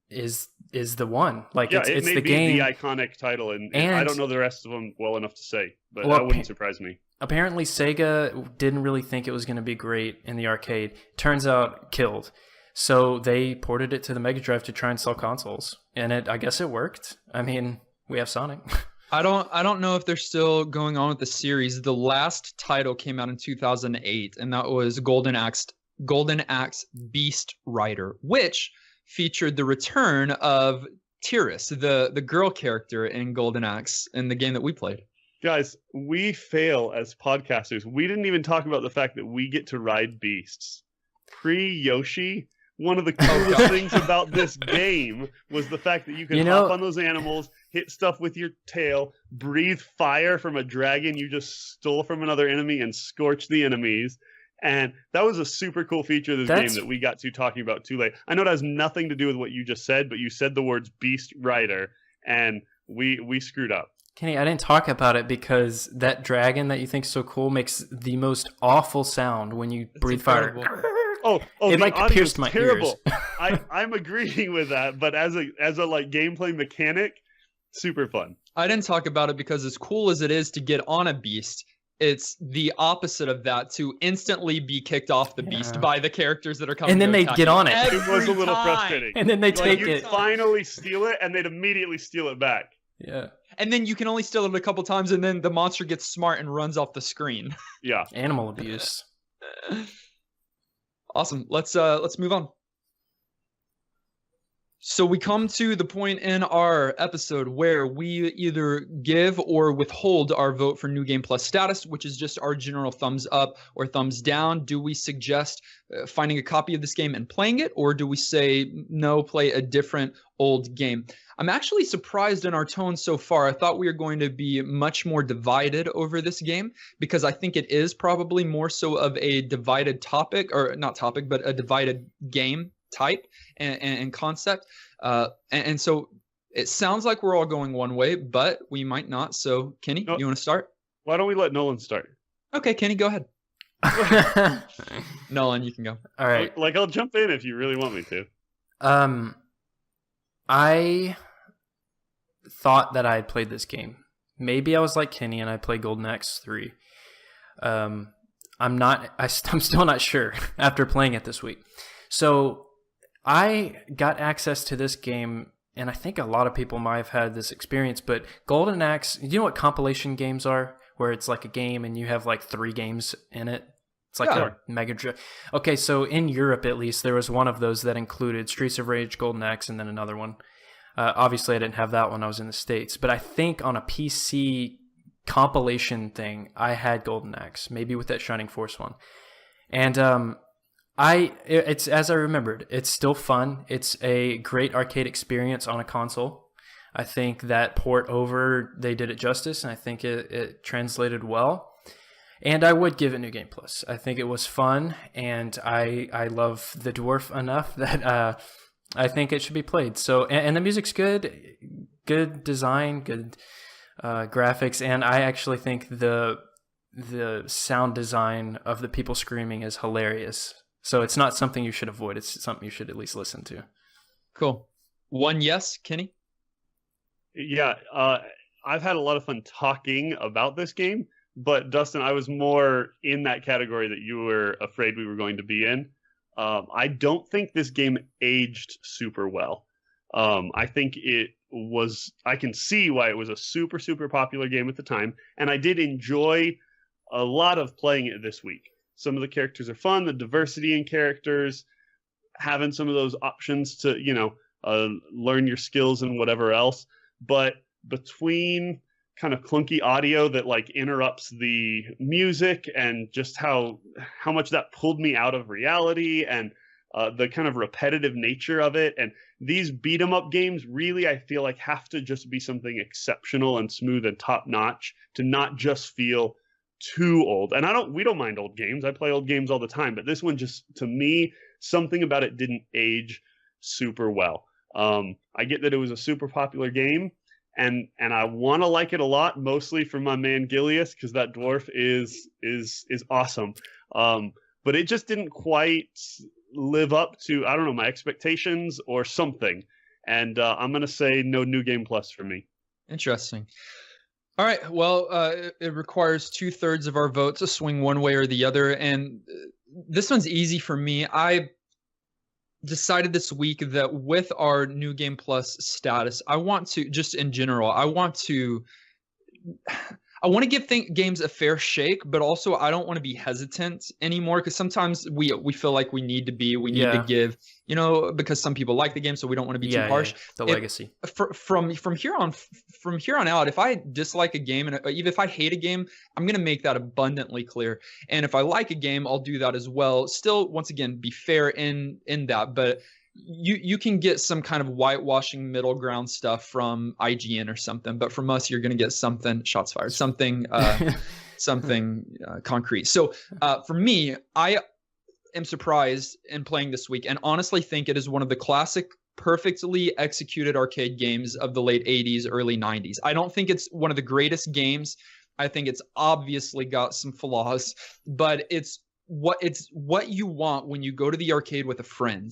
is the one. Like, it's may the be game, the iconic title, and I don't know the rest of them well enough to say, but that wouldn't surprise me. Apparently, Sega didn't really think it was going to be great in the arcade. Turns out, killed. So they ported it to the Mega Drive to try and sell consoles, and I guess it worked. I mean, we have Sonic. I don't know if they're still going on with the series. The last title came out in 2008, and that was Golden Axe Beast Rider, which featured the return of Tyris, the girl character in Golden Axe in the game that we played. Guys, we fail as podcasters. We didn't even talk about the fact that we get to ride beasts. Pre-Yoshi, one of the coolest things about this game was the fact that you could hop on those animals, hit stuff with your tail, breathe fire from a dragon you just stole from another enemy, and scorch the enemies. And that was a super cool feature of this game that we got to talking about too late. I know it has nothing to do with what you just said, but you said the words Beast Rider, and we screwed up. Kenny, I didn't talk about it because that dragon that you think is so cool makes the most awful sound when you breathe fire. Oh, it like pierced my terrible. ears. I'm agreeing with that, but as a like gameplay mechanic, super fun. I didn't talk about it because as cool as it is to get on a beast, it's the opposite of that to instantly be kicked off the beast by the characters that are coming. And then they get on it. It was a little frustrating. And then they take it. You'd finally steal it, and they'd immediately steal it back. Yeah. And then you can only steal it a couple times, and then the monster gets smart and runs off the screen. Yeah. Animal abuse. Awesome. Let's move on. So we come to the point in our episode where we either give or withhold our vote for New Game Plus status, which is just our general thumbs up or thumbs down. Do we suggest finding a copy of this game and playing it, or do we say no, play a different old game? I'm actually surprised in our tone so far. I thought we were going to be much more divided over this game because I think it is probably more so of a divided topic, or not topic, but a divided game type and concept. And so it sounds like we're all going one way, but we might not. So Kenny, you want to start? Why don't we let Nolan start? Okay, Kenny, go ahead. Nolan, you can go. All right. Like I'll jump in if you really want me to. I thought that I had played this game. Maybe I was like Kenny and I played Golden Axe 3. I'm still not sure after playing it this week. So I got access to this game, and I think a lot of people might have had this experience, but Golden Axe, you know what compilation games are? where it's like a game and you have like 3 games in it. It's like Yeah. a Mega Drive. Okay, so in Europe at least, there was one of those that included Streets of Rage, Golden Axe, and then another one. Obviously, I didn't have that when I was in the States, but I think on a PC compilation thing, I had Golden Axe, maybe with that Shining Force one. And it's as I remembered. It's still fun. It's a great arcade experience on a console. I think that port over, they did it justice, and I think it translated well. And I would give it New Game Plus. I think it was fun, and I love the dwarf enough that I think it should be played. So, and the music's good design, good graphics, and I actually think the sound design of the people screaming is hilarious. So it's not something you should avoid. It's something you should at least listen to. Cool. One yes, Kenny? Yeah, I've had a lot of fun talking about this game, but Dustin, I was more in that category that you were afraid we were going to be in. I don't think this game aged super well. I think I can see why it was a super, super popular game at the time, and I did enjoy a lot of playing it this week. Some of the characters are fun, the diversity in characters, having some of those options to, learn your skills and whatever else. But between kind of clunky audio that like interrupts the music and just how much that pulled me out of reality, and the kind of repetitive nature of it, and these beat 'em up games really, I feel like, have to just be something exceptional and smooth and top notch to not just feel too old. And we don't mind old games. I play old games all the time, but this one just, to me, something about it didn't age super well. I get that it was a super popular game, and I want to like it a lot, mostly for my man Gilius, because that dwarf is awesome. But it just didn't quite live up to, I don't know, my expectations or something. And I'm going to say no New Game Plus for me. Interesting. All right. Well, it requires 2/3 of our vote to swing one way or the other. And this one's easy for me. I decided this week that with our New Game Plus status, I want to, just in general, I want to give games a fair shake, but also I don't want to be hesitant anymore, because sometimes we feel like we need to give, because some people like the game, so we don't want to be too harsh. The legacy. From here on out, if I dislike a game, and even if I hate a game, I'm going to make that abundantly clear. And if I like a game, I'll do that as well. Still, once again, be fair in that, but you can get some kind of whitewashing middle ground stuff from IGN or something, but from us, you're going to get something, shots fired, something concrete. So for me, I am surprised in playing this week, and honestly think it is one of the classic, perfectly executed arcade games of the late 80s, early 90s. I don't think it's one of the greatest games. I think it's obviously got some flaws, but it's what you want when you go to the arcade with a friend.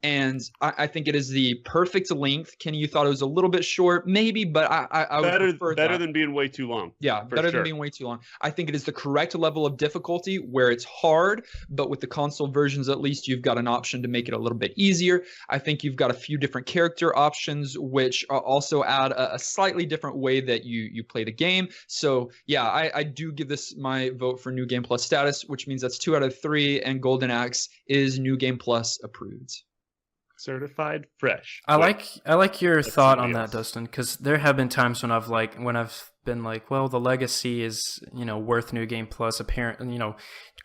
And I think it is the perfect length. Kenny, you thought it was a little bit short, maybe, but I would prefer better than being way too long. Yeah, better than being way too long. I think it is the correct level of difficulty where it's hard, but with the console versions, at least, you've got an option to make it a little bit easier. I think you've got a few different character options, which also add a slightly different way that you play the game. So yeah, I do give this my vote for New Game Plus status, which means that's 2 out of 3, and Golden Axe is New Game Plus approved. Certified fresh. I like your thought on that, Dustin, because there have been times when I've been like, well, the legacy is, worth New Game Plus, apparent,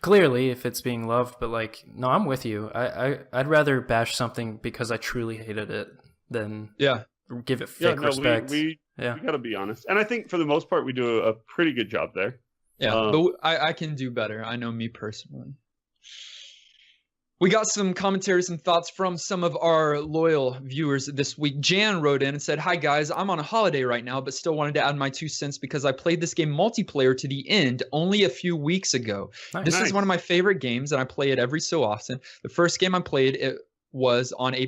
clearly if it's being loved, but no, I'm with you. I'd rather bash something because I truly hated it than give it fake respect. We got to be honest, and I think for the most part we do a pretty good job there. Yeah, but I can do better. I know me personally. We got some commentaries and thoughts from some of our loyal viewers this week. Jan wrote in and said, "Hi guys, I'm on a holiday right now, but still wanted to add my 2 cents because I played this game multiplayer to the end only a few weeks ago. This is one of my favorite games, and I play it every so often. The first time I played it was on a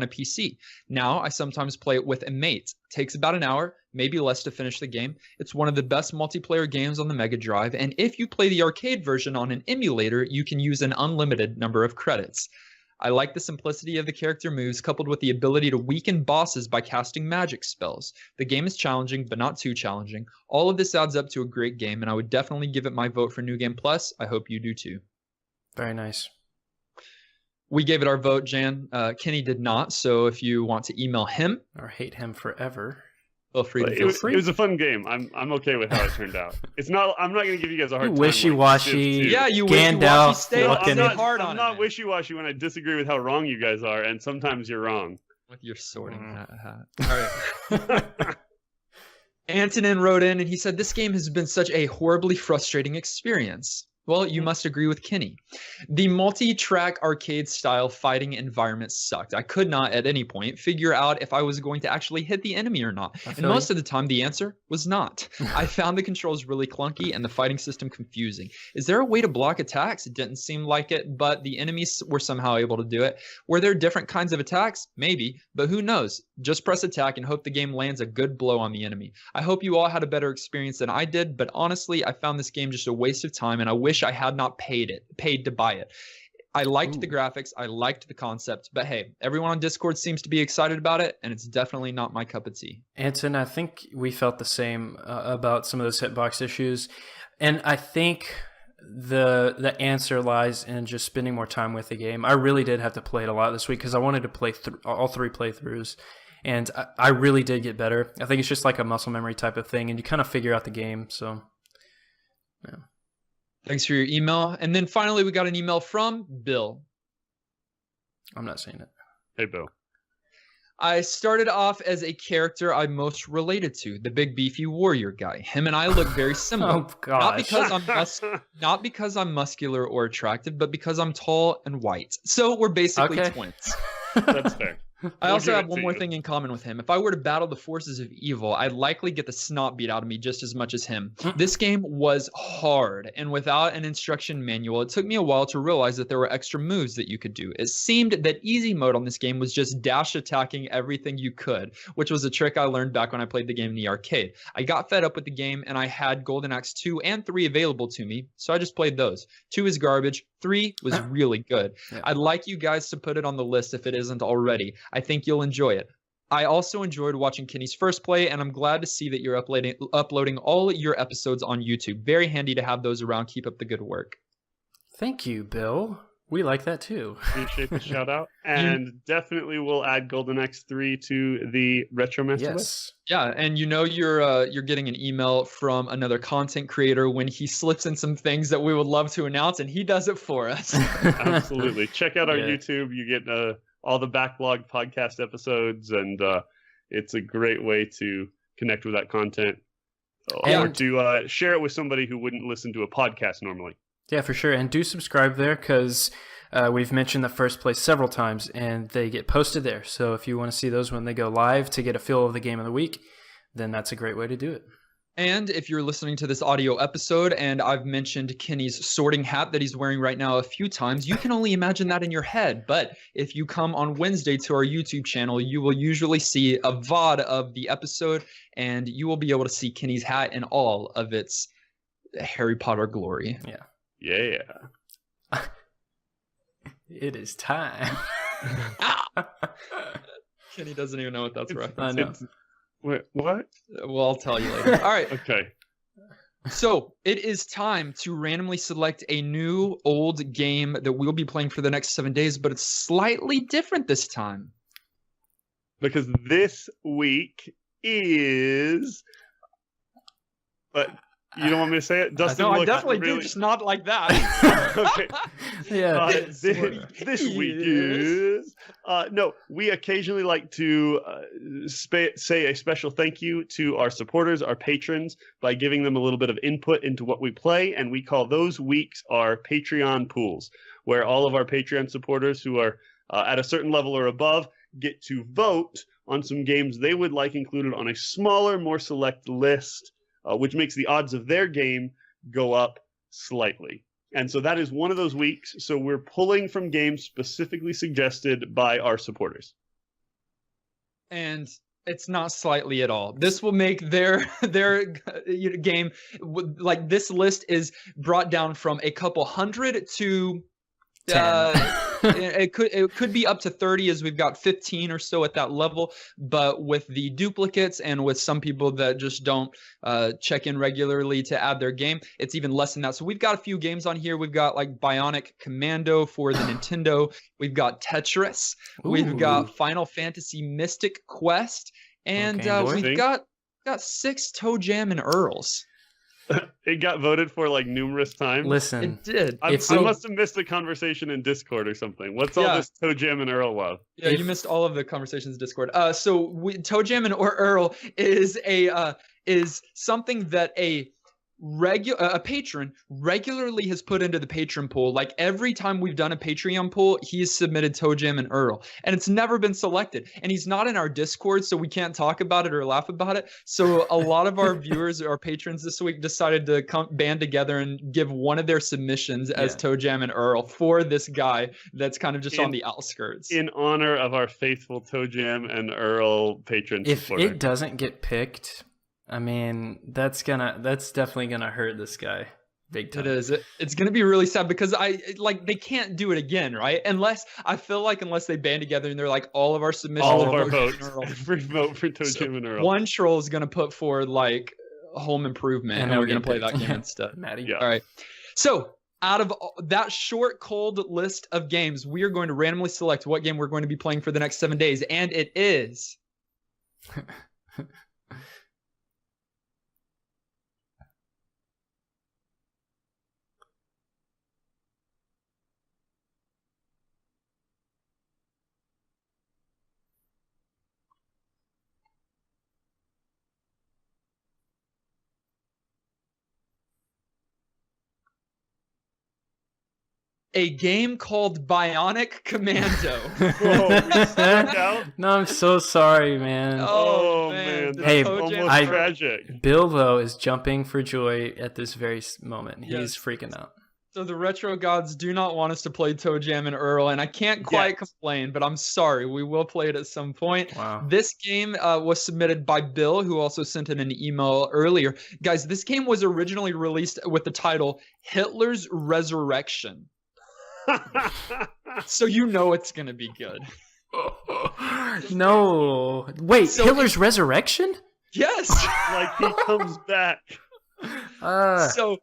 PC. Now I sometimes play it with a mate. Takes about an hour, maybe less, to finish the game. It's one of the best multiplayer games on the Mega Drive, and if you play the arcade version on an emulator, you can use an unlimited number of credits. I like the simplicity of the character moves coupled with the ability to weaken bosses by casting magic spells. The game is challenging, but not too challenging. All of this adds up to a great game, and I would definitely give it my vote for New Game Plus. I hope you do too. Very nice. We gave it our vote, Jan. Kenny did not, so if you want to email him or hate him forever, feel free to it was a fun game. I'm okay with how it turned out. It's not. I'm not going to give you guys a hard time. Wishy-washy. Yeah, you wishy-washy. Stay I'm hard not wishy-washy when I disagree with how wrong you guys are, and sometimes you're wrong. With your sorting hat. All right. Antonin wrote in and he said, "This game has been such a horribly frustrating experience." Well, you must agree with Kenny. The multi-track arcade-style fighting environment sucked. I could not, at any point, figure out if I was going to actually hit the enemy or not. And most of the time, the answer was not. I found the controls really clunky and the fighting system confusing. Is there a way to block attacks? It didn't seem like it, but the enemies were somehow able to do it. Were there different kinds of attacks? Maybe, but who knows? Just press attack and hope the game lands a good blow on the enemy. I hope you all had a better experience than I did, but honestly, I found this game just a waste of time, and I wish I had not paid to buy it. I liked the graphics, I liked the concept, but hey, everyone on Discord seems to be excited about it, and it's definitely not my cup of tea. Anton, I think we felt the same about some of those hitbox issues, and I think the answer lies in just spending more time with the game. I really did have to play it a lot this week because I wanted to play all 3 playthroughs, and I really did get better. I think it's just like a muscle memory type of thing, and you kind of figure out the game, so yeah. Thanks for your email. And then finally, we got an email from Bill. I'm not saying it. Hey, Bill. I started off as a character I'm most related to, the big beefy warrior guy. Him and I look very similar. Oh, gosh. Not because I'm muscular or attractive, but because I'm tall and white. So we're basically twins. That's fair. I also have one more thing in common with him. If I were to battle the forces of evil, I'd likely get the snot beat out of me just as much as him. This game was hard, and without an instruction manual, it took me a while to realize that there were extra moves that you could do. It seemed that easy mode on this game was just dash attacking everything you could, which was a trick I learned back when I played the game in the arcade. I got fed up with the game, and I had Golden Axe 2 and 3 available to me, so I just played those. 2 is garbage. 3 was really good. Yeah. I'd like you guys to put it on the list if it isn't already. I think you'll enjoy it. I also enjoyed watching Kenny's first play, and I'm glad to see that you're uploading all your episodes on YouTube. Very handy to have those around. Keep up the good work. Thank you, Bill. We like that too. Appreciate the shout out. And definitely we'll add Golden Axe 3 to the Retro Master list. Yeah, and you know you're getting an email from another content creator when he slips in some things that we would love to announce, and he does it for us. Absolutely. Check out our YouTube. You get all the backlog podcast episodes, and it's a great way to connect with that content or to share it with somebody who wouldn't listen to a podcast normally. Yeah, for sure. And do subscribe there because we've mentioned the first place several times and they get posted there. So if you want to see those when they go live to get a feel of the game of the week, then that's a great way to do it. And if you're listening to this audio episode and I've mentioned Kenny's sorting hat that he's wearing right now a few times, you can only imagine that in your head. But if you come on Wednesday to our YouTube channel, you will usually see a VOD of the episode and you will be able to see Kenny's hat in all of its Harry Potter glory. Yeah. Yeah. It is time. Kenny doesn't even know what that's referencing. I know. Wait, what? Well, I'll tell you later. All right. Okay. So it is time to randomly select a new old game that we'll be playing for the next 7 days, but it's slightly different this time. Because this week is... But you don't want me to say it? Dustin, no, I definitely do, just not like that. Okay. Yeah. This week is... no, we occasionally like to say a special thank you to our supporters, our patrons, by giving them a little bit of input into what we play, and we call those weeks our Patreon pools, where all of our Patreon supporters who are at a certain level or above get to vote on some games they would like included on a smaller, more select list, which makes the odds of their game go up slightly. And so that is one of those weeks. So we're pulling from games specifically suggested by our supporters. And it's not slightly at all. This will make their game, like this list is brought down from a couple hundred to It could be up to 30, as we've got 15 or so at that level. But with the duplicates and with some people that just don't check in regularly to add their game, it's even less than that. So we've got a few games on here. We've got like Bionic Commando for the Nintendo. We've got Tetris. Ooh. We've got Final Fantasy Mystic Quest, and we've got 6 Toe Jam and Earls. It got voted for like numerous times. Listen, It did. I must have missed the conversation in Discord or something. What's all this Toe Jam and Earl love? Yeah, you missed all of the conversations in Discord. Toe Jam and Earl is something that a patron regularly has put into the patron pool. Like every time we've done a Patreon pool, he's submitted Toe Jam and Earl, and it's never been selected. And he's not in our Discord, so we can't talk about it or laugh about it. So a lot of our viewers, our patrons this week, decided to band together and give one of their submissions as Toe Jam and Earl for this guy that's kind of just on the outskirts. In honor of our faithful Toe Jam and Earl patron supporter. If it doesn't get picked, I mean, that's definitely gonna hurt this guy big time. It is. It's gonna be really sad because they can't do it again, right? Unless they band together and they're like, all of our submissions, all of our votes, every vote for Toe Jam and Earl. One troll is gonna put forward like Home Improvement, and we're gonna play that game instead. Maddie. Yeah. All right. So out of that short, cold list of games, we are going to randomly select what game we're going to be playing for the next 7 days, and it is. A game called Bionic Commando. No, I'm so sorry, man. Oh man. Hey, almost tragic. Bill, though, is jumping for joy at this very moment. He's freaking out. So the retro gods do not want us to play Toe Jam and Earl, and I can't quite complain, but I'm sorry. We will play it at some point. Wow. This game was submitted by Bill, who also sent in an email earlier. Guys, this game was originally released with the title Hitler's Resurrection. So you know it's going to be good. No. Wait, so Hitler's Resurrection? Yes. Like he comes back. So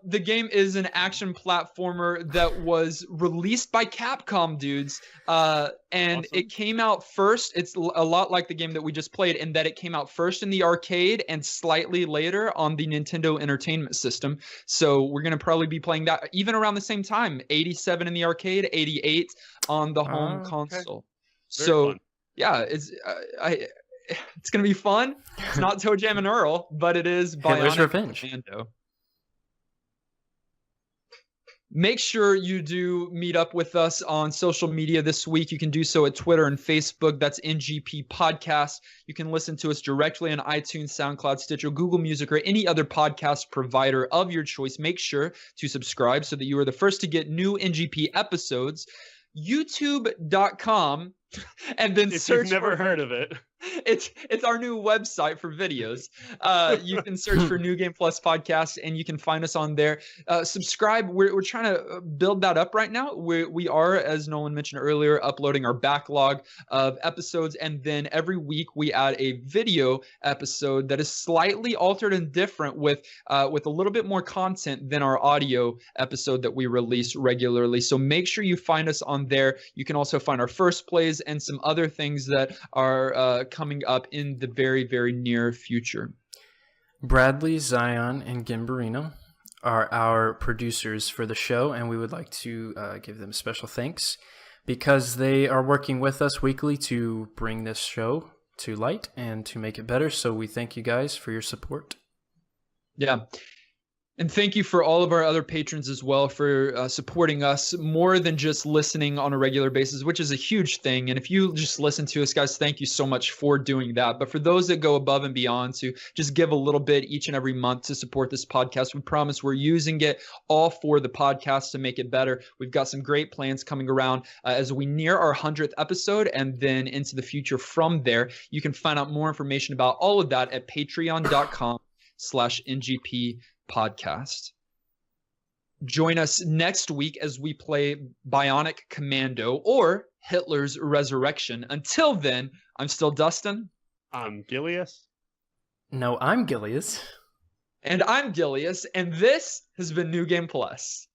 the game is an action platformer that was released by Capcom dudes, and awesome. It came out first. It's a lot like the game that we just played in that it came out first in the arcade and slightly later on the Nintendo Entertainment System. So we're going to probably be playing that even around the same time, 87 in the arcade, 88 on the home console. Okay. So fun. Yeah, it's going to be fun. It's not Toe Jam and Earl, but it is Hitler's Revenge. Commando. Make sure you do meet up with us on social media this week. You can do so at Twitter and Facebook. That's NGP Podcast. You can listen to us directly on iTunes, SoundCloud, Stitcher, Google Music, or any other podcast provider of your choice. Make sure to subscribe so that you are the first to get new NGP episodes. YouTube.com and then if search. You've never heard of it. It's our new website for videos. You can search for New Game Plus Podcast, and you can find us on there. Subscribe. We're trying to build that up right now. We are, as Nolan mentioned earlier, uploading our backlog of episodes, and then every week we add a video episode that is slightly altered and different with a little bit more content than our audio episode that we release regularly. So make sure you find us on there. You can also find our first plays and some other things that are coming up in the very, very near future. Bradley, Zion, and Gimbarino are our producers for the show, and we would like to give them special thanks because they are working with us weekly to bring this show to light and to make it better. So we thank you guys for your support. Yeah. And thank you for all of our other patrons as well for supporting us more than just listening on a regular basis, which is a huge thing. And if you just listen to us, guys, thank you so much for doing that. But for those that go above and beyond to just give a little bit each and every month to support this podcast, we promise we're using it all for the podcast to make it better. We've got some great plans coming around as we near our 100th episode and then into the future from there. You can find out more information about all of that at patreon.com/NGP podcast. Join us next week as we play Bionic Commando or Hitler's Resurrection. Until then, I'm still Dustin. I'm Gilius. No, I'm Gilius. And I'm Gilius, and this has been New Game Plus.